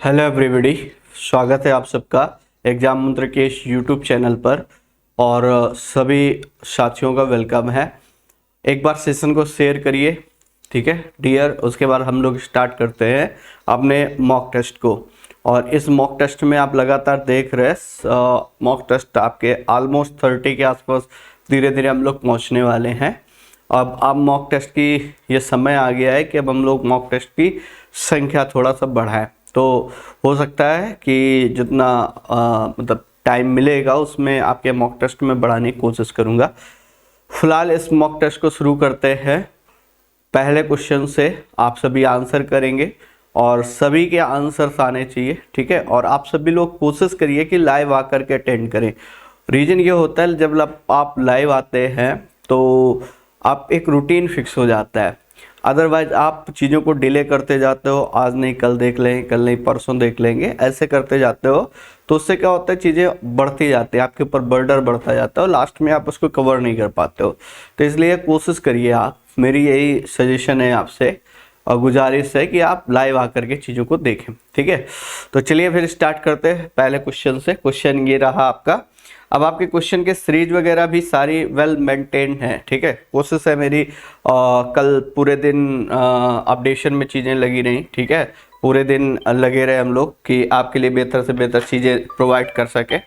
Hello everybody, स्वागत है आप सबका एग्जाम मंत्र के इस यूट्यूब चैनल पर। और सभी साथियों का वेलकम है। एक बार सेशन को शेयर करिए, ठीक है डियर। उसके बाद हम लोग स्टार्ट करते हैं अपने मॉक टेस्ट को। और इस मॉक टेस्ट में आप लगातार देख रहे हैं मॉक टेस्ट आपके ऑलमोस्ट 30 के आसपास धीरे धीरे हम लोग पहुंचने वाले हैं। अब मॉक टेस्ट की ये समय आ गया है कि अब हम लोग मॉक टेस्ट की संख्या थोड़ा सा बढ़ाएं। तो हो सकता है कि जितना मतलब टाइम मिलेगा उसमें आपके मॉक टेस्ट में बढ़ाने की कोशिश करूंगा। फिलहाल इस मॉक टेस्ट को शुरू करते हैं। पहले क्वेश्चन से आप सभी आंसर करेंगे और सभी के आंसर्स आने चाहिए, ठीक है। और आप सभी लोग कोशिश करिए कि लाइव आकर के अटेंड करें। रीज़न ये होता है जब आप लाइव आते हैं तो आप एक रूटीन फिक्स हो जाता है। अदरवाइज आप चीज़ों को डिले करते जाते हो, आज नहीं कल देख लेंगे, कल नहीं परसों देख लेंगे, ऐसे करते जाते हो तो उससे क्या होता है, चीज़ें बढ़ती जाती है, आपके ऊपर बर्डन बढ़ता जाता है और लास्ट में आप उसको कवर नहीं कर पाते हो। तो इसलिए कोशिश करिए आप, मेरी यही सजेशन है आपसे और गुजारिश है कि आप लाइव आकर के चीज़ों को देखें, ठीक है। तो चलिए फिर स्टार्ट करते हैं पहले क्वेश्चन से। क्वेश्चन ये रहा आपका। अब आपके क्वेश्चन के सीरीज वगैरह भी सारी वेल मेंटेन्ड है, ठीक है। कोशिश है मेरी कल पूरे दिन अपडेशन में चीज़ें लगी रहीं, ठीक है। पूरे दिन लगे रहे हम लोग कि आपके लिए बेहतर से बेहतर चीज़ें प्रोवाइड कर सके।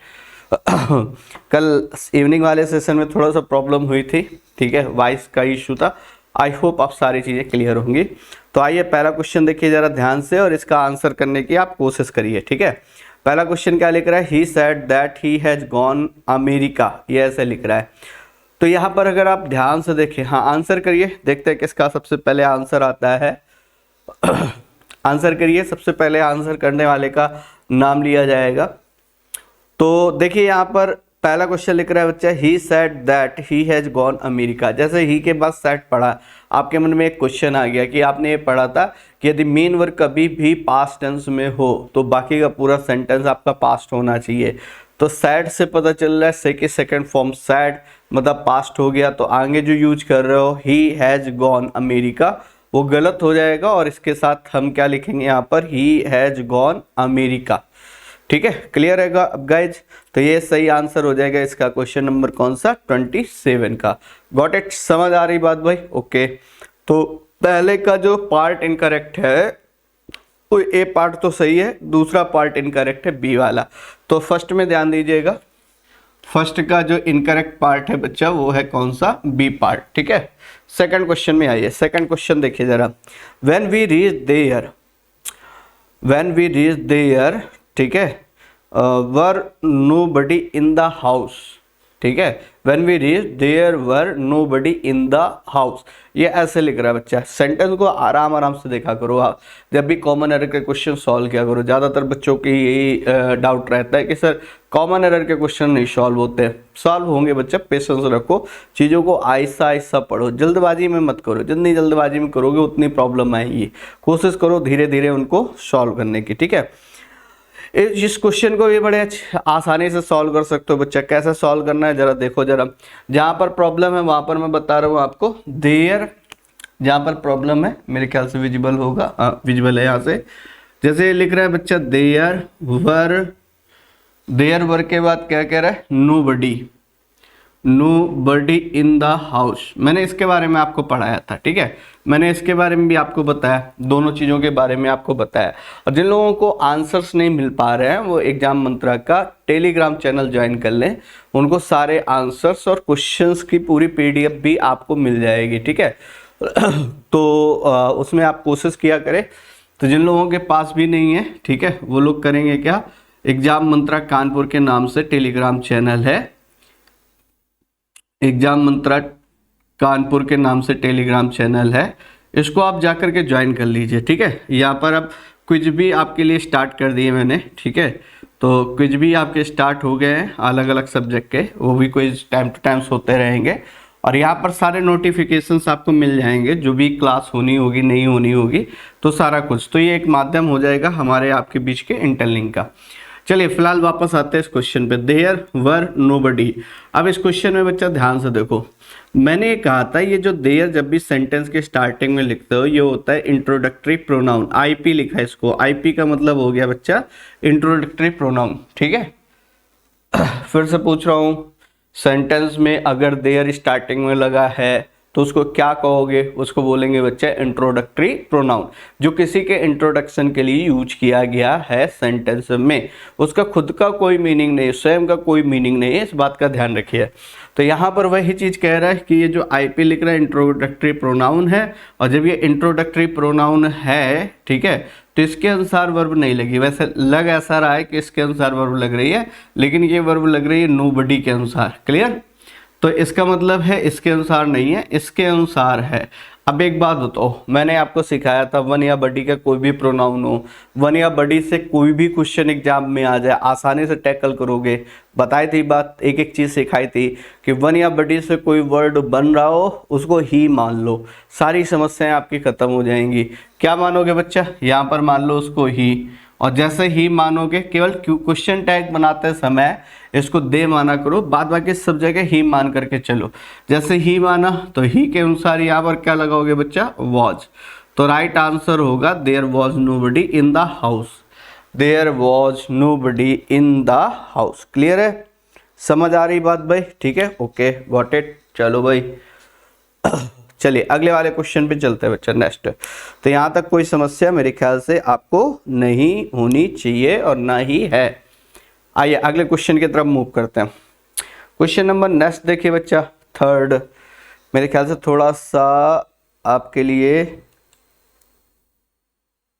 कल इवनिंग वाले सेशन में थोड़ा सा प्रॉब्लम हुई थी, ठीक है, वॉइस का इशू था। आई होप आप सारी चीज़ें क्लियर होंगी। तो आइए पहला क्वेश्चन देखिए ज़रा ध्यान से और इसका आंसर करने की आप कोशिश करिए, ठीक है। पहला क्वेश्चन क्या लिख रहा है, he said that he has gone America, ये ऐसे लिख रहा है। तो यहाँ पर अगर आप ध्यान से देखें, हाँ आंसर करिए, देखते हैं किसका सबसे पहले आंसर आता है। आंसर करिए, सबसे पहले आंसर करने वाले का नाम लिया जाएगा। तो देखिए यहाँ पर पहला क्वेश्चन लिख रहा है बच्चा, he said that he has gone America. जैसे ही के बाद सेड पढ़ा, आपके मन में एक क्वेश्चन आ गया कि आपने ये पढ़ा था कि यदि मेन वर्ब कभी भी पास्ट टेंस में हो तो बाकी का पूरा सेंटेंस आपका पास्ट होना चाहिए। तो सैड से पता चल रहा है सेकंड फॉर्म सैड मतलब पास्ट हो गया। तो आगे जो यूज कर रहे हो ही हैज गॉन अमेरिका, वो गलत हो जाएगा और इसके साथ हम क्या लिखेंगे यहाँ पर, ही हैज गॉन अमेरिका, ठीक है। क्लियर है गाइज। तो ये सही आंसर हो जाएगा इसका क्वेश्चन नंबर कौन सा, 27 का। गॉट इट, समझ आ रही बात भाई, ओके। तो पहले का जो पार्ट इनकरेक्ट है तो ए पार्ट तो सही है, दूसरा पार्ट इनकरेक्ट है बी वाला। तो फर्स्ट में ध्यान दीजिएगा, फर्स्ट का जो इनकरेक्ट पार्ट है बच्चा वो है कौन सा, बी पार्ट, ठीक है। सेकंड क्वेश्चन में आइए। सेकंड क्वेश्चन देखिए जरा, व्हेन वी रीच देयर, ठीक है, were nobody in the house, ठीक है। When we reach there were nobody in the house, ये ऐसे लिख रहा है बच्चा। सेंटेंस को आराम आराम से देखा करो आप, जब भी कॉमन एरर के क्वेश्चन सॉल्व किया करो। ज़्यादातर बच्चों की यही डाउट रहता है कि सर कॉमन एरर के क्वेश्चन नहीं सॉल्व होते। सॉल्व होंगे बच्चा, पेशेंस रखो, चीज़ों को आहिस्ता आहिस्ता पढ़ो, जल्दबाजी में मत करो। जितनी जल्दबाजी में करोगे उतनी प्रॉब्लम आएगी। कोशिश करो धीरे धीरे उनको सॉल्व करने की, ठीक है। इस क्वेश्चन को भी बड़े आसानी से सॉल्व कर सकते हो बच्चा। कैसे सॉल्व करना है जरा देखो जरा। जहाँ पर प्रॉब्लम है वहाँ पर मैं बता रहा हूँ आपको, देयर, जहाँ पर प्रॉब्लम है मेरे ख्याल से विजिबल होगा, विजिबल है यहाँ से। जैसे लिख रहा है बच्चा, देयर वर के बाद क्या कह रहा है, नोबडी इन द हाउस। मैंने इसके बारे में आपको पढ़ाया था, ठीक है। मैंने इसके बारे में भी आपको बताया, दोनों चीज़ों के बारे में आपको बताया। और जिन लोगों को आंसर्स नहीं मिल पा रहे हैं वो एग्जाम मंत्रा का टेलीग्राम चैनल ज्वाइन कर लें, उनको सारे आंसर्स और क्वेश्चंस की पूरी पीडीएफ भी आपको मिल जाएगी, ठीक है। तो उसमें आप कोशिश किया करें। तो जिन लोगों के पास भी नहीं है, ठीक है, वो लोग करेंगे क्या, एग्जाम मंत्रा कानपुर के नाम से टेलीग्राम चैनल है, एग्जाम मंत्रा कानपुर के नाम से टेलीग्राम चैनल है, इसको आप जाकर के ज्वाइन कर लीजिए, ठीक है। यहाँ पर अब क्विज भी आपके लिए स्टार्ट कर दिए मैंने, ठीक है। तो क्विज भी आपके स्टार्ट हो गए हैं अलग अलग सब्जेक्ट के, वो भी क्विज टाइम टू टाइम्स होते रहेंगे। और यहाँ पर सारे नोटिफिकेशंस आपको मिल जाएंगे, जो भी क्लास होनी होगी नहीं होनी होगी, तो सारा कुछ। तो ये एक माध्यम हो जाएगा हमारे आपके बीच के इंटरलिंक का, चलिए फिलहाल वापस आते हैं इस क्वेश्चन पे। There were nobody. अब इस क्वेश्चन में बच्चा ध्यान से देखो, मैंने ये कहा था ये जो देयर जब भी सेंटेंस के स्टार्टिंग में लिखते हो ये होता है इंट्रोडक्टरी प्रोनाउन। आईपी लिखा है इसको, आईपी का मतलब हो गया बच्चा इंट्रोडक्टरी प्रोनाउन, ठीक है। फिर से पूछ रहा हूं, सेंटेंस में अगर देयर स्टार्टिंग में लगा है तो उसको क्या कहोगे? उसको बोलेंगे बच्चा इंट्रोडक्टरी प्रोनाउन, जो किसी के इंट्रोडक्शन के लिए यूज किया गया है सेंटेंस में। उसका खुद का कोई मीनिंग नहीं है, स्वयं का कोई मीनिंग नहीं है, इस बात का ध्यान रखिए। तो यहाँ पर वही चीज कह रहा है कि ये जो आईपी लिख रहा है इंट्रोडक्टरी प्रोनाउन है, और जब ये इंट्रोडक्टरी प्रोनाउन है, ठीक है, तो इसके अनुसार वर्ब नहीं लगी। वैसे लग ऐसा रहा है कि इसके अनुसार वर्ब लग रही है, लेकिन ये वर्ब लग रही है नोबडी के अनुसार। क्लियर? तो इसका मतलब है इसके अनुसार नहीं है, इसके अनुसार है। अब एक बात बताओ, मैंने आपको सिखाया था वन या बडी का कोई भी प्रोनाउन हो, वन या बडी से कोई भी क्वेश्चन एग्जाम में आ जाए आसानी से टैकल करोगे। बताई थी बात, एक एक चीज सिखाई थी कि वन या बडी से कोई वर्ड बन रहा हो उसको ही मान लो, सारी समस्याएं आपकी खत्म हो जाएंगी। क्या मानोगे बच्चा? यहाँ पर मान लो उसको ही, और जैसे ही मानोगे केवल क्वेश्चन टैग बनाते समय इसको दे माना करो, बाद बाकी सब जगह ही मान करके चलो। जैसे ही माना तो ही के अनुसार यहाँ पर क्या लगाओगे बच्चा? वॉज। तो राइट आंसर होगा there was nobody in the house. There was nobody in the house. Clear है? समझ आ रही बात भाई? ठीक है, ओके, गॉट इट। चलो भाई चलिए अगले वाले क्वेश्चन पे चलते हैं बच्चा, नेक्स्ट। तो यहाँ तक कोई समस्या मेरे ख्याल से आपको नहीं होनी चाहिए और ना ही है। आइए अगले क्वेश्चन की तरफ मूव करते हैं। क्वेश्चन नंबर नेक्स्ट देखिए बच्चा, थर्ड। मेरे ख्याल से थोड़ा सा आपके लिए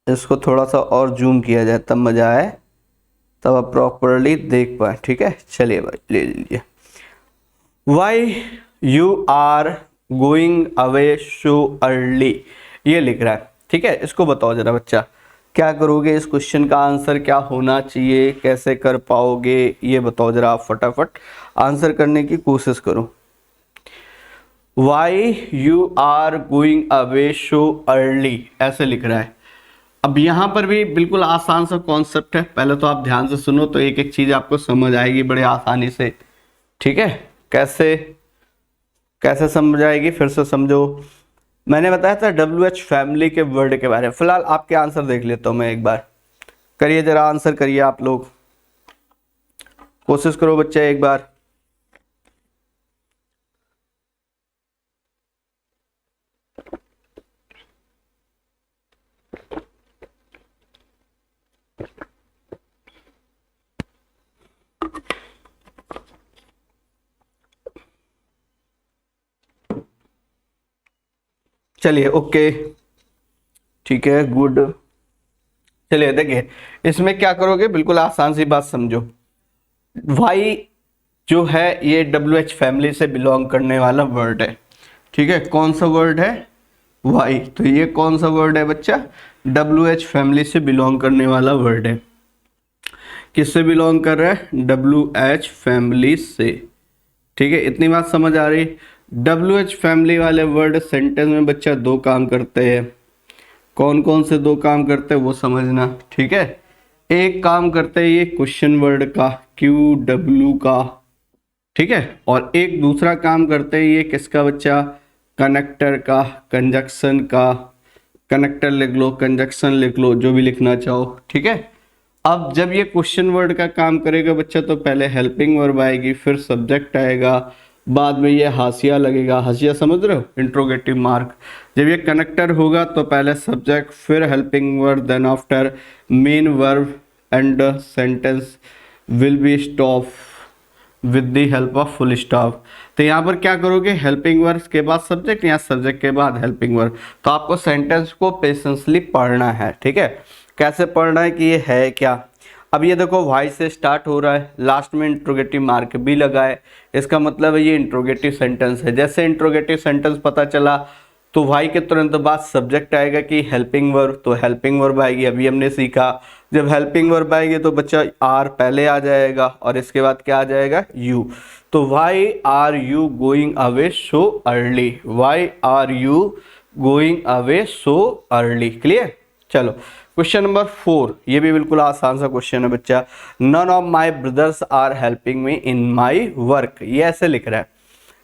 इसको थोड़ा सा और जूम किया जाए तब मजा आए, तब आप प्रॉपरली देख पाए। ठीक है, चलिए भाई ले लीजिए। Why you are going away so early, ये लिख रहा है। ठीक है, इसको बताओ जरा बच्चा, क्या करोगे? इस क्वेश्चन का आंसर क्या होना चाहिए? कैसे कर पाओगे? ये बताओ जरा, आप फटाफट आंसर करने की कोशिश करो। Why you are going away so early, ऐसे लिख रहा है। अब यहां पर भी बिल्कुल आसान सा कॉन्सेप्ट है, पहले तो आप ध्यान से सुनो तो एक एक चीज आपको समझ आएगी बड़े आसानी से। ठीक है, कैसे समझ आएगी? फिर से समझो। मैंने बताया था WH फैमिली के वर्ड के बारे में। फिलहाल आपके आंसर देख लेता हूं मैं एक बार, करिए जरा, आंसर करिए आप लोग, कोशिश करो बच्चे एक बार। चलिए ओके, ठीक है, गुड। चलिए देखिए, इसमें क्या करोगे, बिल्कुल आसान सी बात समझो। वाई जो है ये WH फैमिली से बिलोंग करने वाला वर्ड है। ठीक है, कौन सा वर्ड है? वाई। तो ये कौन सा वर्ड है बच्चा? WH फैमिली से बिलोंग करने वाला वर्ड है। किससे बिलोंग कर रहा है? WH फैमिली से। ठीक है, इतनी बात समझ आ रही? WH फैमिली वाले वर्ड सेंटेंस में बच्चा दो काम करते हैं। कौन कौन से दो काम करते हैं वो समझना। ठीक है, एक काम करते हैं ये क्वेश्चन वर्ड का, QW का। ठीक है, और एक दूसरा काम करते हैं ये किसका बच्चा? कनेक्टर का, कंजक्शन का। कनेक्टर लिख लो, कंजक्शन लिख लो, जो भी लिखना चाहो। ठीक है, अब जब ये क्वेश्चन वर्ड का काम करेगा बच्चा तो पहले हेल्पिंग वर्ब आएगी, फिर सब्जेक्ट आएगा, बाद में ये हाशिया लगेगा। हाशिया समझ रहे हो? Interrogative mark. जब ये कनेक्टर होगा तो पहले सब्जेक्ट, फिर helping verb, then after main verb and sentence will be stop with the help of full stop. तो यहाँ पर क्या करोगे? हेल्पिंग वर्ब के बाद सब्जेक्ट या सब्जेक्ट के बाद हेल्पिंग वर्ब। तो आपको सेंटेंस को पेशेंसली पढ़ना है। ठीक है, कैसे पढ़ना है कि ये है क्या। अब ये देखो वाई से स्टार्ट हो रहा है, लास्ट में इंट्रोगेटिव मार्क भी लगा है, इसका मतलब है ये इंट्रोगेटिव सेंटेंस है। जैसे इंट्रोगेटिव सेंटेंस पता चला तो वाई के तुरंत बाद सब्जेक्ट आएगा कि हेल्पिंग वर्ब, तो हेल्पिंग वर्ब आएगी। अभी हमने सीखा जब हेल्पिंग वर्ब आएगी तो बच्चा आर पहले आ जाएगा और इसके बाद क्या आ जाएगा? यू। तो why are you going away so early, why are you going away so early. Clear? चलो क्वेश्चन नंबर 4, ये भी बिल्कुल आसान सा क्वेश्चन है बच्चा। None of my brothers are helping me in my work, ये ऐसे लिख रहा है,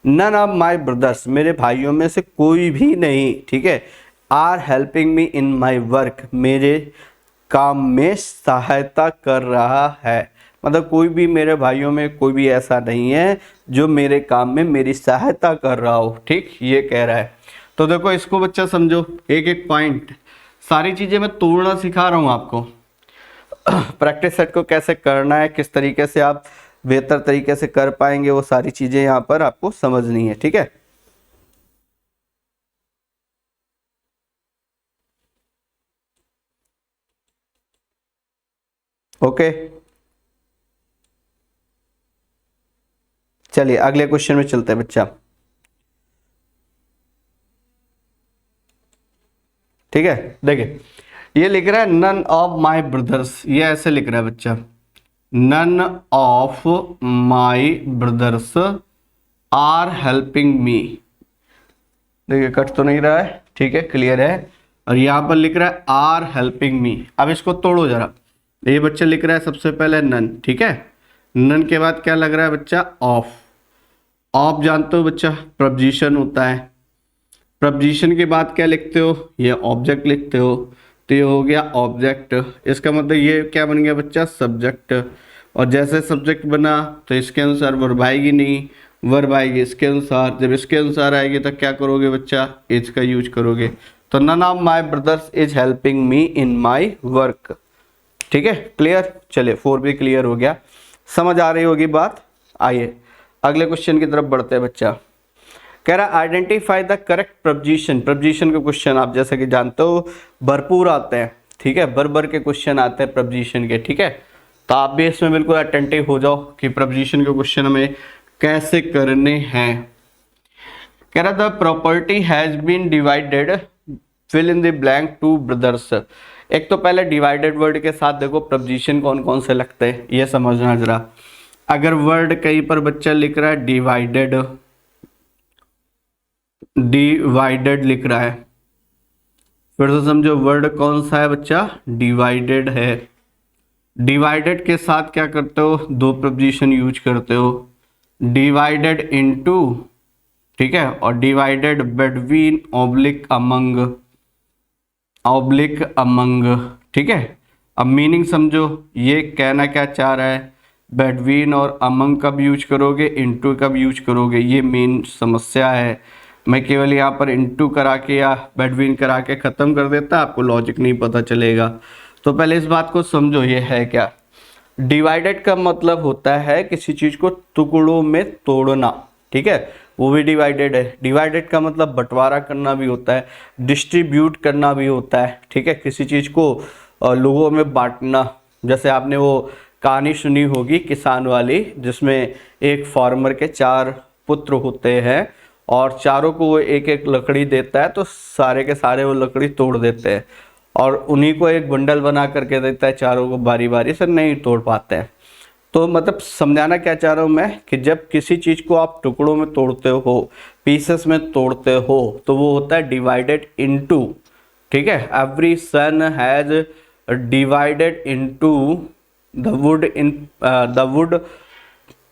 नन ऑफ माई ब्रदर्स, मेरे भाइयों में से कोई भी नहीं, ठीक है, are helping me in my work, मेरे काम में सहायता कर रहा है। मतलब कोई भी मेरे भाइयों में कोई भी ऐसा नहीं है जो मेरे काम में मेरी सहायता कर रहा हो, ठीक, ये कह रहा है। तो देखो इसको बच्चा समझो, एक एक पॉइंट, सारी चीजें मैं तोड़ना सिखा रहा हूं आपको। प्रैक्टिस सेट को कैसे करना है, किस तरीके से आप बेहतर तरीके से कर पाएंगे, वो सारी चीजें यहाँ पर आपको समझनी है, ठीक है। ओके, चलिए अगले क्वेश्चन में चलते हैं बच्चा, ठीक है। देखिए ये लिख रहा है नन ऑफ माई ब्रदर्स, ये ऐसे लिख रहा है बच्चा, none of my brothers are helping me. देखिए कट तो नहीं रहा है, ठीक है, क्लियर है। और यहां पर लिख रहा है आर हेल्पिंग मी। अब इसको तोड़ो जरा, ये बच्चा लिख रहा है सबसे पहले नन, ठीक है, नन के बाद क्या लग रहा है बच्चा, ऑफ। ऑफ जानते हो बच्चा प्रपोजिशन होता है, प्रपोजिशन के बाद क्या लिखते हो, ये ऑब्जेक्ट लिखते हो, तो ये हो गया ऑब्जेक्ट। इसका मतलब ये क्या बन गया बच्चा, सब्जेक्ट। और जैसे सब्जेक्ट बना तो इसके अनुसार वर्ब आएगी नहीं, वर्ब आएगी इसके अनुसार, जब इसके अनुसार आएगी तो क्या करोगे बच्चा, इज का यूज करोगे। तो none of my brothers is helping me in my work, ठीक है, क्लियर। चलिए 4 भी क्लियर हो गया, समझ आ रही होगी बात। आइए अगले क्वेश्चन की तरफ बढ़ते हैं बच्चा। कह रहा identify the correct preposition. Preposition के क्वेश्चन आप जैसे कि जानते हो भरपूर आते हैं, ठीक है, भर के क्वेश्चन आते हैं प्रपोजिशन के, ठीक है। तो आप भी इसमें बिल्कुल अटेंटिव हो जाओ कि प्रपोजिशन के क्वेश्चन हमें कैसे करने हैं। कह रहा the property has been divided, fill in the blank two brothers. एक तो पहले डिवाइडेड वर्ड के साथ देखो प्रपोजिशन कौन कौन से लगते हैं, ये समझना जरा। अगर वर्ड कहीं पर बच्चा लिख रहा है डिवाइडेड, डिवाइडेड लिख रहा है, फिर तो समझो वर्ड कौन सा है बच्चा, डिवाइडेड है। डिवाइडेड के साथ क्या करते हो, दो प्रपोजिशन यूज करते हो, डिवाइडेड इनटू, ठीक है, और divided between oblique among, oblique among, ठीक है। अब मीनिंग समझो, ये कहना क्या चाह रहा है, बिटवीन और अमंग कब यूज करोगे, इनटू कब यूज करोगे, ये मेन समस्या है। मैं केवल यहाँ पर इनटू करा के या बिटवीन करा के ख़त्म कर देता, आपको लॉजिक नहीं पता चलेगा। तो पहले इस बात को समझो, ये है क्या, डिवाइडेड का मतलब होता है किसी चीज़ को टुकड़ों में तोड़ना, ठीक है, वो भी डिवाइडेड है। डिवाइडेड का मतलब बंटवारा करना भी होता है, डिस्ट्रीब्यूट करना भी होता है, ठीक है, किसी चीज़ को लोगों में बांटना। जैसे आपने वो कहानी सुनी होगी किसान वाली, जिसमें एक फार्मर के 4 पुत्र होते हैं और चारों को वो एक एक लकड़ी देता है, तो सारे के सारे वो लकड़ी तोड़ देते हैं और उन्हीं को एक बंडल बना करके देता है, चारों को बारी बारी से नहीं तोड़ पाते हैं। तो मतलब समझाना क्या चाह रहा हूँ मैं कि जब किसी चीज़ को आप टुकड़ों में तोड़ते हो, पीसेस में तोड़ते हो, तो वो होता है डिवाइडेड इनटू, ठीक है। Every son has divided into the wood in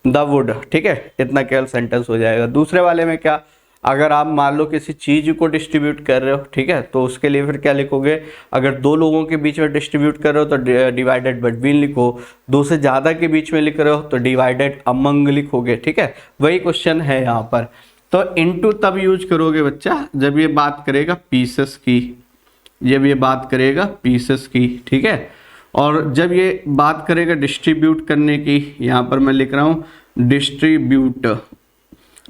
the wood, ठीक है, इतना केवल सेंटेंस हो जाएगा। दूसरे वाले में क्या, अगर आप मान लो किसी चीज़ को डिस्ट्रीब्यूट कर रहे हो, ठीक है, तो उसके लिए फिर क्या लिखोगे, अगर 2 लोगों के बीच में डिस्ट्रीब्यूट कर रहे हो तो डिवाइडेड बिटवीन लिखो, 2 से ज़्यादा के बीच में लिख रहे हो तो डिवाइडेड अमंग लिखोगे, ठीक है। वही क्वेश्चन है यहाँ पर। तो इनटू तब यूज करोगे बच्चा जब ये बात करेगा पीसेस की, जब ये बात करेगा पीसेस की, ठीक है। और जब ये बात करेगा डिस्ट्रीब्यूट करने की, यहाँ पर मैं लिख रहा हूँ डिस्ट्रीब्यूट,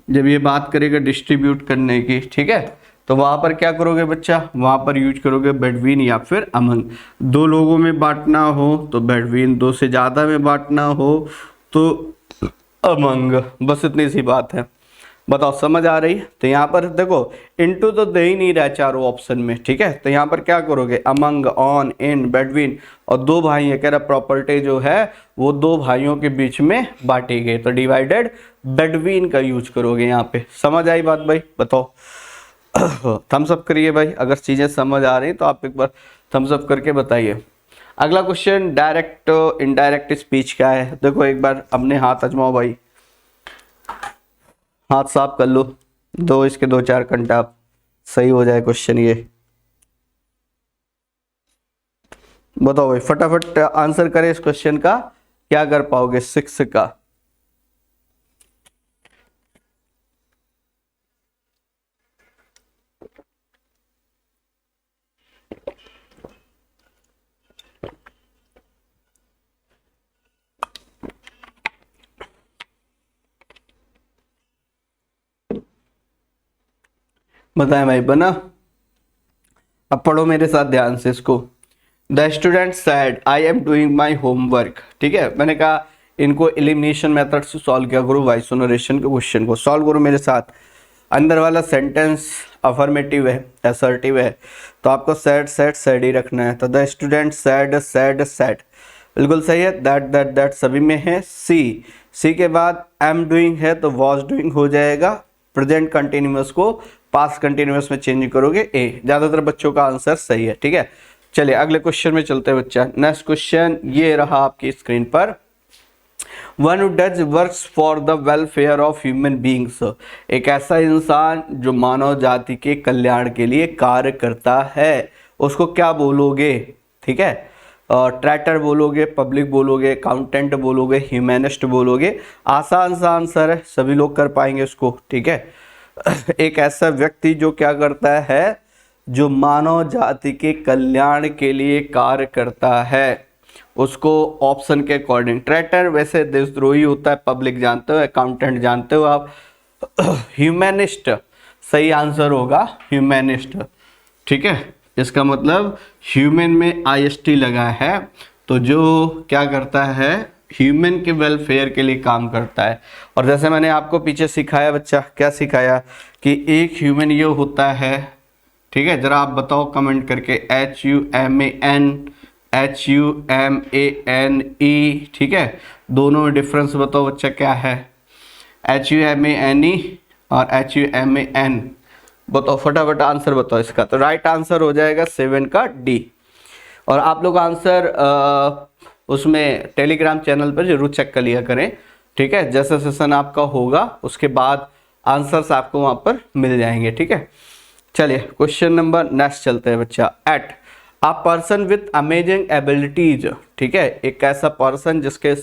जब ये बात करेगा डिस्ट्रीब्यूट करने की, ठीक है, तो वहाँ पर क्या करोगे बच्चा, वहाँ पर यूज करोगे बिटवीन या फिर अमंग। 2 लोगों में बांटना हो तो बिटवीन, 2 से ज़्यादा में बांटना हो तो अमंग, बस इतनी सी बात है। बताओ समझ आ रही है। तो यहाँ पर देखो इनटू तो दे ही नहीं रहा चारों ऑप्शन में, ठीक है, तो यहाँ पर क्या करोगे, अमंग, ऑन, इन, बिटवीन, और 2 भाई है, कह रहा प्रॉपर्टी जो है वो 2 भाइयों के बीच में बांटी गई, तो डिवाइडेड बिटवीन का यूज करोगे यहाँ पे। समझ आई बात भाई, बताओ। थम्स अप करिए भाई, अगर चीज़ें समझ आ रही तो आप एक बार थम्स अप करके बताइए। अगला क्वेश्चन डायरेक्ट इनडायरेक्ट स्पीच का है। देखो एक बार अपने हाथ आजमाओ भाई, हाथ साफ कर लो, दो इसके दो चार घंटा सही हो जाए क्वेश्चन ये। बताओ भाई फटाफट आंसर करें इस क्वेश्चन का, क्या कर पाओगे 6 का। बताएं भाई, बना? अब पढ़ो मेरे साथ ध्यान से इसको। The student sad I am doing my homework. ठीक है, मैंने कहा इनको एलिमिनेशन मेथड से सॉल्व किया करो, वॉइस नरेशन के क्वेश्चन को सॉल्व करो मेरे साथ। अंदर वाला सेंटेंस अफर्मेटिव है, असर्टिव है, तो आपको सैड सैड सैड ही रखना है। तो the student sad sad sad बिल्कुल सही है। दैट सभी में है। सी के बाद एम डूइंग है तो वॉज डूइंग हो जाएगा। प्रेजेंट कंटिन्यूअस को पास्ट कंटिन्यूअस में चेंज करोगे ए। ज्यादातर बच्चों का आंसर सही है। ठीक है, चलिए अगले क्वेश्चन में चलते हैं बच्चा। नेक्स्ट क्वेश्चन ये रहा आपकी स्क्रीन पर। One who does works for the welfare of human beings. एक ऐसा इंसान जो मानव जाति के कल्याण के लिए कार्य करता है, उसको क्या बोलोगे? ठीक है, ट्रैटर बोलोगे, पब्लिक बोलोगे, अकाउंटेंट बोलोगे, ह्यूमैनिस्ट बोलोगे। आसान सा आंसर है, सभी लोग कर पाएंगे उसको। ठीक है, एक ऐसा व्यक्ति जो क्या करता है, जो मानव जाति के कल्याण के लिए कार्य करता है, उसको ऑप्शन के अकॉर्डिंग। ट्रैटर वैसे देशद्रोही होता है, पब्लिक जानते हो, अकाउंटेंट जानते हो आप। ह्यूमैनिस्ट सही आंसर होगा, ह्यूमैनिस्ट। ठीक है, इसका मतलब ह्यूमन में आईएसटी लगा है, तो जो क्या करता है, ह्यूमन के वेलफेयर के लिए काम करता है। और जैसे मैंने आपको पीछे सिखाया बच्चा, क्या सिखाया कि एक ह्यूमन ये होता है। ठीक है, जरा आप बताओ कमेंट करके, HUMAN ठीक है, दोनों में डिफरेंस बताओ बच्चा क्या है। HUMANE और HUMAN बताओ, फटाफट आंसर बताओ इसका। तो राइट आंसर हो जाएगा 7 का डी। और आप लोग आंसर उसमें टेलीग्राम चैनल पर जरूर चेक कर लिया करें। ठीक है, जैसा सेशन आपका होगा उसके बाद आंसर्स आपको वहां पर मिल जाएंगे। ठीक है, चलिए क्वेश्चन नंबर नेक्स्ट चलते हैं बच्चा। At a person with amazing abilities. ठीक है, एक ऐसा पर्सन जिसके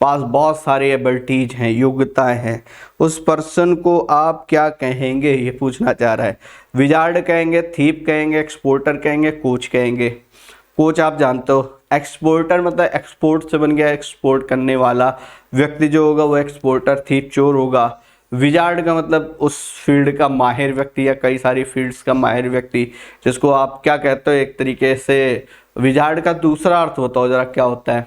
पास बहुत सारी एबिलिटीज हैं, योग्यताएं हैं, उस पर्सन को आप क्या कहेंगे, ये पूछना चाह रहा है। विजार्ड कहेंगे, थीप कहेंगे, एक्सपोर्टर कहेंगे, कोच कहेंगे। कोच आप जानते हो, एक्सपोर्टर मतलब एक्सपोर्ट से बन गया, एक्सपोर्ट करने वाला व्यक्ति जो होगा वो एक्सपोर्टर। थीप चोर होगा। विजार्ड का मतलब उस फील्ड का माहिर व्यक्ति या कई सारी फील्ड्स का माहिर व्यक्ति, जिसको आप क्या कहते हो एक तरीके से। विजार्ड का दूसरा अर्थ बताओ जरा क्या होता है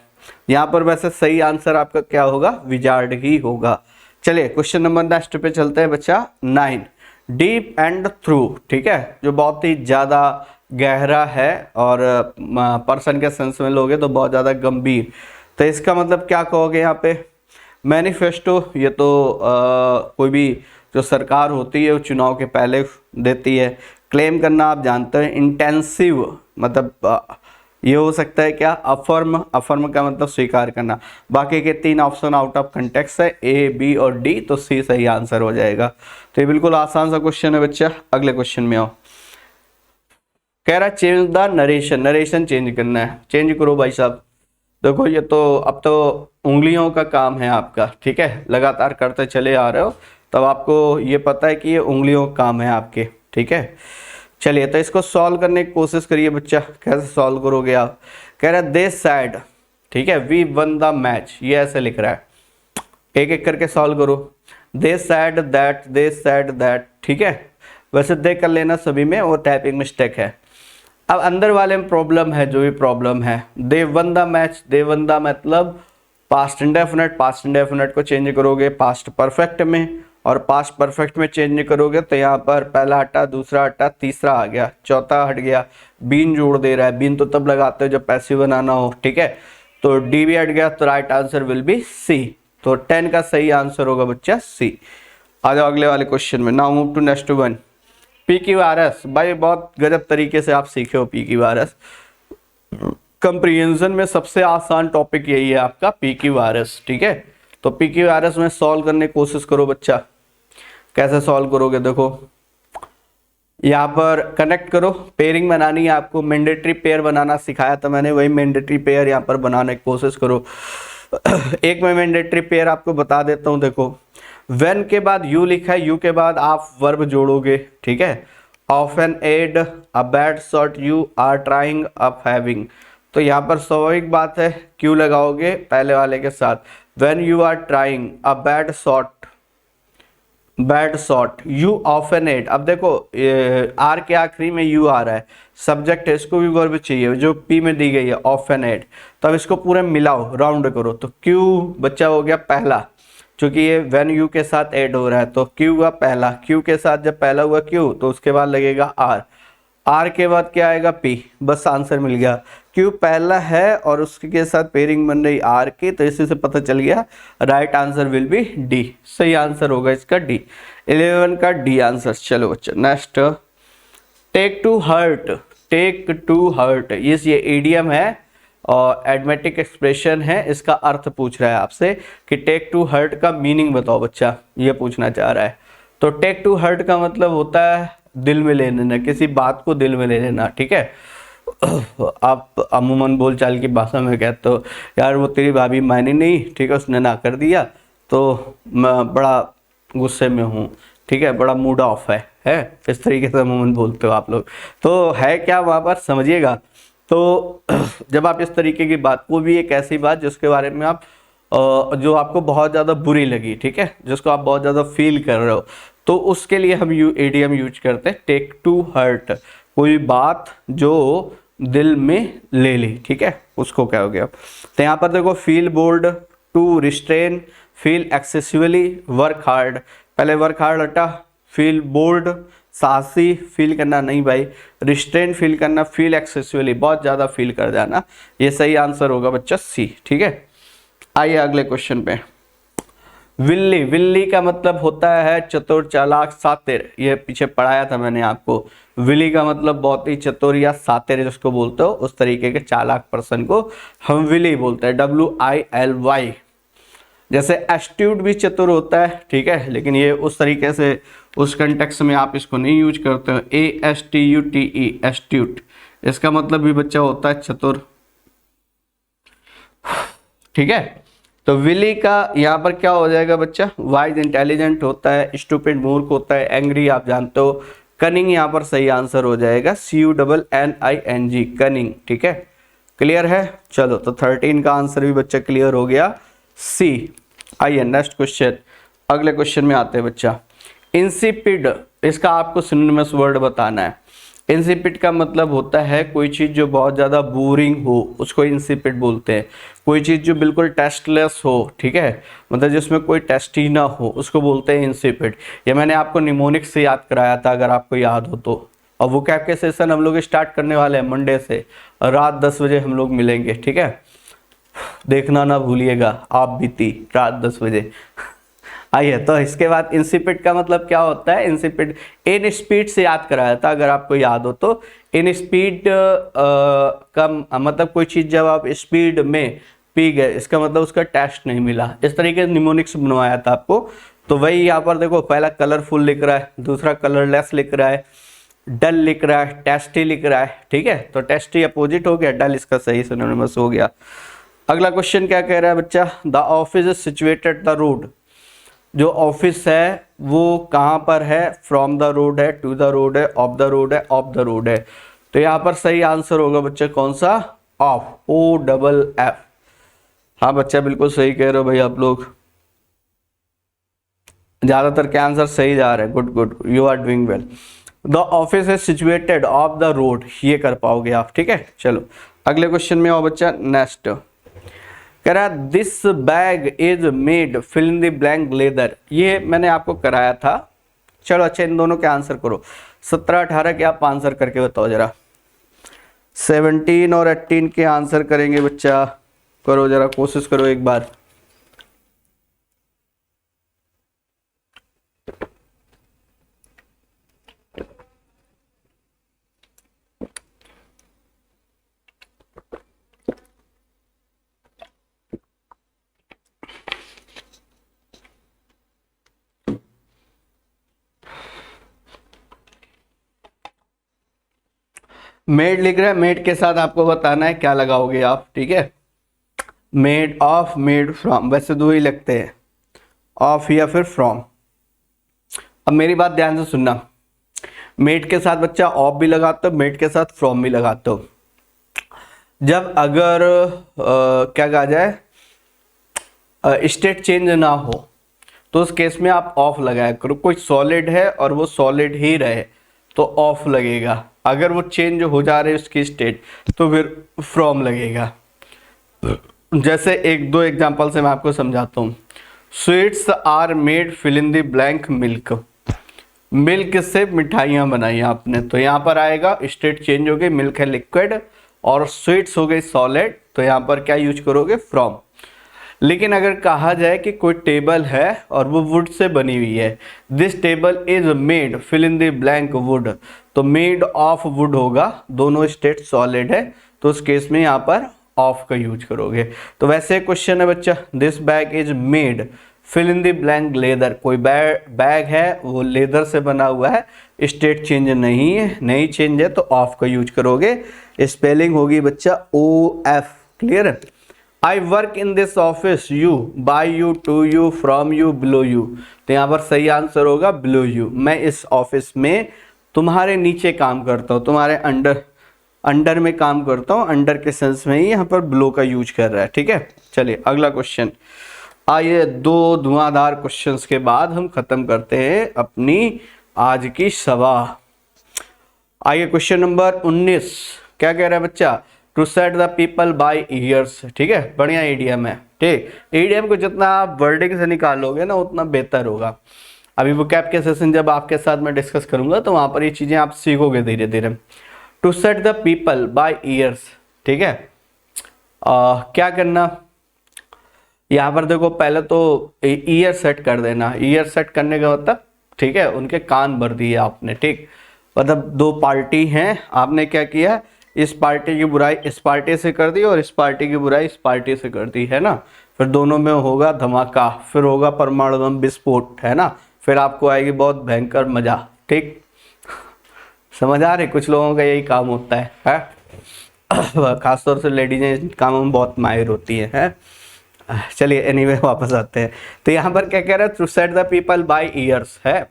यहाँ पर। वैसे सही आंसर आपका क्या होगा, विजार्ड ही होगा। चलिए क्वेश्चन नंबर नेक्स्ट पे चलते हैं बच्चा। 9 डीप एंड थ्रू। ठीक है, जो बहुत ही ज़्यादा गहरा है और पर्सन के सेंस में लोगे तो बहुत ज़्यादा गंभीर। तो इसका मतलब क्या कहोगे यहाँ पे। मैनिफेस्टो, ये तो कोई भी जो सरकार होती है वो चुनाव के पहले देती है। क्लेम करना आप जानते हैं। इंटेंसिव मतलब ये हो सकता है क्या, अफर्म। अफर्म का मतलब स्वीकार करना। बाकी के 3 ऑप्शन आउट ऑफ कंटेक्स्ट है, ए, बी और डी, तो सी सही आंसर हो जाएगा। तो ये बिल्कुल आसान सा क्वेश्चन है बच्चा। अगले क्वेश्चन में आओ। कह रहा change the narration. Narration change करना है, चेंज करो भाई साहब। देखो ये तो अब तो उंगलियों का काम है आपका। ठीक है, लगातार करते चले आ रहे हो तब आपको ये पता है कि ये उंगलियों का काम है आपके। ठीक है, चलिए तो इसको सॉल्व करने की कोशिश करिए बच्चा। कैसे सॉल्व करोगे आप। कह रहा है दे सैड, ठीक है, वी वन द मैच, ये ऐसे लिख रहा है। एक एक करके सॉल्व करो। They said that, they said that. ठीक है, वैसे दे कर लेना सभी में, वो टाइपिंग मिस्टेक है। अब अंदर वाले में प्रॉब्लम है, जो भी प्रॉब्लम है। They won the match, they won the मतलब पास्ट इंडेफिनिट। पास्ट इंडेफिनिट को चेंज करोगे पास्ट परफेक्ट में, और पास्ट परफेक्ट में चेंज करोगे तो यहाँ पर पहला हटा, दूसरा हटा, तीसरा आ गया, चौथा हट गया। बीन जोड़ दे रहा है। बीन तो तब लगाते हो जब पैसिव बनाना हो। ठीक है, तो डी भी हट गया, तो right answer will be c. तो 10 का सही आंसर होगा बच्चा सी। आ जाओ अगले वाले क्वेश्चन में। Now move to next one. PQRS भाई बहुत गजब तरीके से आप सीखे हो। PQRS कंप्रीहेंशन में सबसे आसान टॉपिक यही है आपका PQRS, ठीक है। तो PQRS में सॉल्व करने की कोशिश करो बच्चा। कैसे सॉल्व करोगे देखो, यहाँ पर कनेक्ट करो, पेयरिंग बनानी है आपको, मैंडेटरी पेयर बनाना सिखाया था मैंने, वही मैंडेटरी पेयर यहाँ पर बनाने की कोशिश करो। एक मैं मैंडेटरी पेयर आपको बता देता हूँ, देखो व्हेन के बाद यू लिखा है, यू के बाद आप वर्ब जोड़ोगे, ठीक है। Often ed, a bad shot, you are trying, up having. तो यहाँ पर स्वाभाविक बात है क्यों लगाओगे पहले वाले के साथ। When you are trying a bad shot, bad shot, you often ate. अब देखो आर के आखिरी में यू आ रहा है, सब्जेक्ट है, इसको भी वर्ब चाहिए जो पी में दी गई है ऑफन एट। तो अब इसको पूरे मिलाओ, राउंड करो, तो क्यू बच्चा हो गया पहला, क्योंकि ये व्हेन यू के साथ ऐड हो रहा है तो क्यू हुआ पहला। क्यू के साथ जब पहला हुआ क्यू तो उसके बाद लगेगा आर, आर के बाद क्या आएगा पी। बस आंसर मिल गया। क्यू पहला है और उसके साथ पेयरिंग बन रही आर की, तो इसी से पता चल गया right answer will be d. सही आंसर होगा इसका डी, 11 का डी आंसर। चलो बच्चा next, take to heart, take to heart ये इडियम है और एडमेटिक एक्सप्रेशन है। इसका अर्थ पूछ रहा है आपसे कि टेक टू हर्ट का मीनिंग बताओ बच्चा, ये पूछना चाह रहा है। तो टेक टू हर्ट का मतलब होता है दिल में ले लेना, किसी बात को दिल में ले लेना, ठीक है। आप अमूमन बोलचाल की भाषा में कहते हो यार वो तेरी भाभी मानी नहीं, ठीक है, उसने ना कर दिया तो मैं बड़ा गुस्से में हूँ, ठीक है, बड़ा मूड ऑफ है इस तरीके से अमूमन बोलते हो आप लोग। तो है क्या वहाँ पर समझिएगा। तो जब आप इस तरीके की बात, वो भी एक ऐसी बात जिसके बारे में आप जो आपको बहुत ज़्यादा बुरी लगी, ठीक है, जिसको आप बहुत ज़्यादा फील कर रहे हो, तो उसके लिए हम एडीएम यूज करते हैं टेक टू हर्ट। कोई बात जो दिल में ले ली, ठीक है, उसको क्या हो गया। तो यहाँ पर देखो feel bold, to restrain, feel excessively, work hard. पहले वर्क हार्ड हटा, फील बोल्ड साहसी, फील करना नहीं भाई, रिस्ट्रेन फील करना, फील एक्सेसिवली बहुत ज़्यादा फील कर जाना। ये सही आंसर होगा बच्चा सी, ठीक है। आइए अगले क्वेश्चन पे। विल्ली, विल्ली का मतलब होता है चतुर, चालाक, सातिर। ये पीछे पढ़ाया था मैंने आपको। विली का मतलब बहुत ही चतुर या सातिर जिसको बोलते हो, उस तरीके के चालाक पर्सन को हम विली बोलते हैं, WILY। जैसे एस्ट्यूट भी चतुर होता है, ठीक है, लेकिन ये उस तरीके से उस कंटेक्स्ट में आप इसको नहीं यूज करते हो। ASTUTE, एस्ट्यूट, इसका मतलब भी बच्चा होता है चतुर, ठीक है। तो विली का यहाँ पर क्या हो जाएगा बच्चा, वाइज इंटेलिजेंट होता है, स्टूपिड मूर्ख होता है, एंग्री आप जानते हो, कनिंग यहाँ पर सही आंसर हो जाएगा CUNNING, कनिंग, ठीक है। क्लियर है। चलो तो 13 का आंसर भी बच्चा क्लियर हो गया सी। आइए नेक्स्ट क्वेश्चन, अगले क्वेश्चन में आते हैं बच्चा। इंसिपिड, इसका आपको सिनोनिमस वर्ड बताना है। इंसिपिड का मतलब होता है कोई चीज़ जो बहुत ज़्यादा बोरिंग हो उसको इंसिपिड बोलते हैं। कोई चीज़ जो बिल्कुल टेस्टलेस हो, ठीक है, मतलब जिसमें कोई टेस्ट ही ना हो, उसको बोलते हैं इंसिपिड। ये मैंने आपको निमोनिक से याद कराया था अगर आपको याद हो तो। और वो कैब के सेशन हम लोग स्टार्ट करने वाले हैं मंडे से, रात 10 बजे हम लोग मिलेंगे, ठीक है, देखना ना भूलिएगा आप बीती रात 10 बजे। आइए तो इसके बाद इंसिपिड का मतलब क्या होता है। इंसिपिड इन स्पीड से याद कराया था अगर आपको याद हो तो। इन स्पीड का मतलब कोई चीज़ जब आप स्पीड में पी गए, इसका मतलब उसका टेस्ट नहीं मिला। इस तरीके से निमोनिक्स बनवाया था आपको। तो वही यहाँ पर देखो, पहला कलरफुल लिख रहा है, दूसरा कलरलेस लिख रहा है, डल लिख रहा है, टेस्टी लिख रहा है, ठीक है। तो टेस्टी अपोजिट हो गया, डल इसका सही सिनोनिमस हो गया। अगला क्वेश्चन क्या कह रहा है बच्चा, the office is situated the road. जो ऑफिस है वो कहाँ पर है, फ्रॉम द रोड है, टू द रोड है, ऑफ द रोड है, ऑफ द रोड है। तो यहाँ पर सही आंसर होगा बच्चा कौन सा, ऑफ, OFF। हाँ बच्चा बिल्कुल सही कह रहे हो भाई आप लोग, ज्यादातर के आंसर सही जा रहे हैं। Good good, you are doing well. The office is situated off the road, ये कर पाओगे आप, ठीक है। चलो अगले क्वेश्चन में आओ बच्चा। नेक्स्ट कह रहा है this bag is made fill in the blank leather. ये मैंने आपको कराया था। चलो अच्छा इन दोनों के आंसर करो, 17 18 के आप आंसर करके बताओ जरा। 17 और 18 के आंसर करेंगे बच्चा, करो जरा कोशिश करो एक बार। मेड लिख रहे हैं, मेड के साथ आपको बताना है क्या लगाओगे आप, ठीक है। मेड ऑफ, मेड फ्रॉम, वैसे दो ही लगते हैं, ऑफ या फिर फ्रॉम। अब मेरी बात ध्यान से सुनना, मेड के साथ बच्चा ऑफ भी लगाते हो, मेड के साथ फ्रॉम भी लगाते हो। जब अगर क्या कहा जाए, स्टेट चेंज ना हो तो उस केस में आप ऑफ लगाया करो। कोई सॉलिड है और वो सॉलिड ही रहे तो ऑफ लगेगा, अगर वो चेंज हो जा रही है उसकी स्टेट तो फिर फ्रॉम लगेगा। जैसे एक दो एग्जांपल से मैं आपको समझाता हूँ। Sweets are made fill in the blank milk, milk से मिठाइयाँ बनाई आपने, तो यहाँ पर आएगा स्टेट चेंज हो गई, मिल्क है लिक्विड और स्वीट्स हो गई सॉलिड, तो यहाँ पर क्या यूज करोगे, फ्रॉम। लेकिन अगर कहा जाए कि कोई टेबल है और वो वुड से बनी हुई है, this table is made fill in the blank wood, तो मेड ऑफ वुड होगा, दोनों स्टेट सॉलिड है, तो उस केस में यहाँ पर ऑफ का यूज करोगे। तो वैसे क्वेश्चन है बच्चा, this bag is made fill in the blank leather, कोई बैग है वो लेदर से बना हुआ है, स्टेट चेंज नहीं है, नहीं चेंज है तो ऑफ का यूज करोगे। स्पेलिंग होगी बच्चा OF, क्लियर है। I work in this office, you, by you, to you, from you, below you, तो यहाँ पर सही आंसर होगा बिलो यू। मैं इस ऑफिस में तुम्हारे नीचे काम करता हूँ, तुम्हारे अंडर में काम करता हूँ, अंडर के सेंस में ही यहाँ पर बिलो का यूज कर रहा है, ठीक है। चलिए अगला क्वेश्चन। आइए दो धुआंधार क्वेश्चंस के बाद हम खत्म करते हैं अपनी आज की सभा। आइए क्वेश्चन नंबर 19 क्या कह रहा है बच्चा, to set the people by ears, ठीक है, बढ़िया ईडीएम है, ठीक। ईडीएम को जितना आप वर्डिंग से निकालोगे ना उतना बेहतर होगा। अभी वो कैप के सेशन जब आपके साथ मैं डिस्कस करूंगा तो वहां पर ये चीजें आप सीखोगे धीरे धीरे। To set the people by ears, ठीक है। क्या करना, यहाँ पर देखो पहले तो ईयर सेट कर देना, ईयर सेट करने का मतलब, ठीक है, उनके कान भर दिए आपने, ठीक। मतलब दो पार्टी हैं, आपने क्या किया, इस पार्टी की बुराई इस पार्टी से कर दी और इस पार्टी की बुराई इस पार्टी से कर दी, है ना। फिर दोनों में होगा धमाका, फिर होगा परमाणु बम विस्फोट, है ना, फिर आपको आएगी बहुत भयंकर मजा, ठीक। समझ आ रहे, कुछ लोगों का यही काम होता है? खासतौर से लेडीजें इन कामों में बहुत माहिर होती हैं। चलिए एनीवे वापस आते हैं। तो यहाँ पर क्या कह रहा है, to set the people by ears है,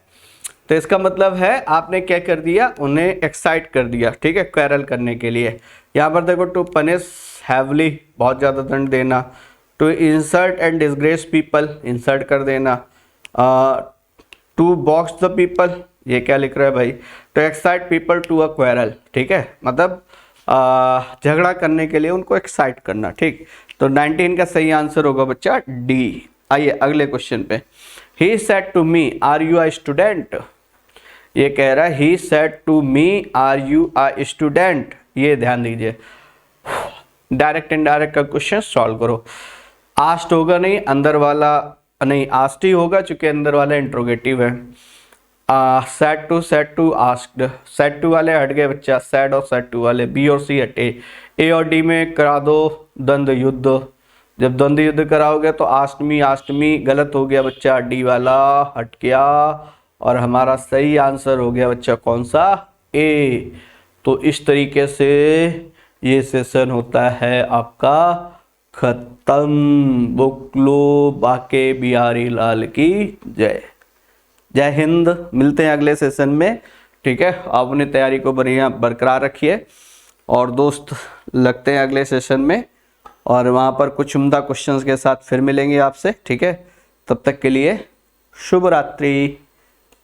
तो इसका मतलब है आपने क्या कर दिया, उन्हें एक्साइट कर दिया, ठीक है, क्वेरल करने के लिए। यहाँ पर देखो टू पनिश हैवली, बहुत ज़्यादा दंड देना। To insult and disgrace people, insult कर देना। टू बॉक्स द पीपल, ये क्या लिख रहा है भाई, to excite people to a quarrel, ठीक है, मतलब झगड़ा करने के लिए उनको एक्साइट करना, ठीक। तो 19 का सही आंसर होगा बच्चा डी। आइए अगले क्वेश्चन पे। He said to me are you a student, ये कह रहा है he said to me are you a student, ये ध्यान दीजिए। डायरेक्ट इनडायरेक्ट का क्वेश्चन सॉल्व करो। आस्ट होगा नहीं, अंदर वाला नहीं, आस्ट ही होगा चूंकि अंदर वाला इंट्रोगेटिव है। Said to asked, said to वाले हट गए बच्चा, सेड और सेड टू वाले, बी और सी हटे। ए और डी में करा दो द्वंद्व युद्ध, जब द्वंद्व युद्ध कराओगे तो आष्टमी गलत हो गया बच्चा, डी वाला हट गया और हमारा सही आंसर हो गया बच्चा कौन सा, ए। तो इस तरीके से ये सेशन होता है आपका खत्म। बुक लो, बाके बिहारी लाल की जय। जय हिंद, मिलते हैं अगले सेशन में, ठीक है। आप अपनी तैयारी को बढ़िया बरकरार रखिए और दोस्त लगते हैं अगले सेशन में, और वहाँ पर कुछ उम्दा क्वेश्चंस के साथ फिर मिलेंगे आपसे, ठीक है। तब तक के लिए शुभ रात्रि।